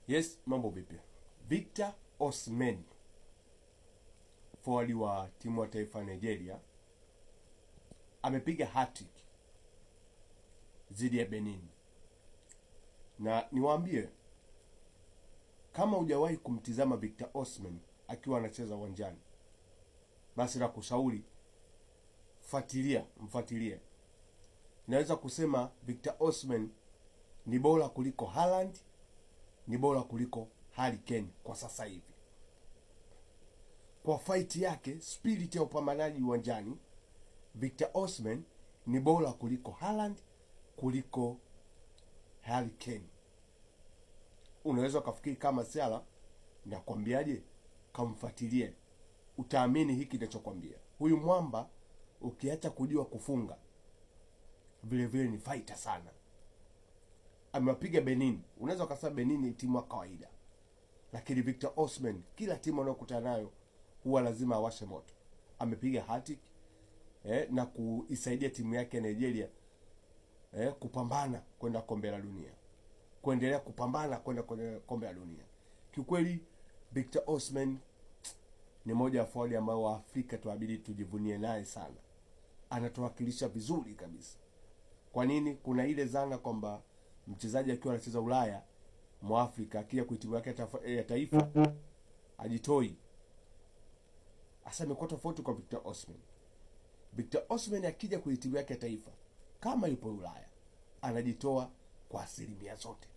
Yes, mambo vipi? Victor Osimhen, forward wa timu ya taifa Nigeria, amepiga hat-trick dhidi ya Benin. Na niwaambie, kama hujawahi kumtizama Victor Osimhen akiwa anacheza uwanjani, basi na kushauri mfuatilie. Naweza kusema Victor Osimhen ni bora kuliko Haaland, ni bora kuliko Harry Kane kwa sasa hivi. Kwa fight yake, spirit ya upambanaji uwanjani, Victor Osimhen ni bora kuliko Haaland, kuliko Harry Kane. Unaweza kufikiri kama siala, nakwambiaje? Kamfuatilie, utaamini hiki ninachokwambia. Huyu mwamba ukiacha kujua kufunga, vile vile ni fighter sana. Amewapiga Benin. Unaweza kusema Benin ni timu ya kawaida, lakini Victor Osimhen kila timu anayokutana nayo huwa lazima awashe moto. Amepiga hat-trick na kuisaidia timu yake Nigeria kupambana kwenda kombe la dunia, kuendelea kupambana kwenda kwenye kombe la dunia. Kiukweli Victor Osimhen ni moja ya forward ambao wa Afrika tuabidi tujivunie naye sana. Anatuwakilisha vizuri kabisa. Kwa nini? Kuna ile zana kwamba mchezaji akiwa anacheza Ulaya mwa Afrika akija kwa timu yake ya taifa ajitoi. Asa imekuwa tofauti kwa Victor Osimhen. Victor Osimhen akija kwa timu yake ya taifa, kama yupo Ulaya, anajitoa kwa asilimia zote.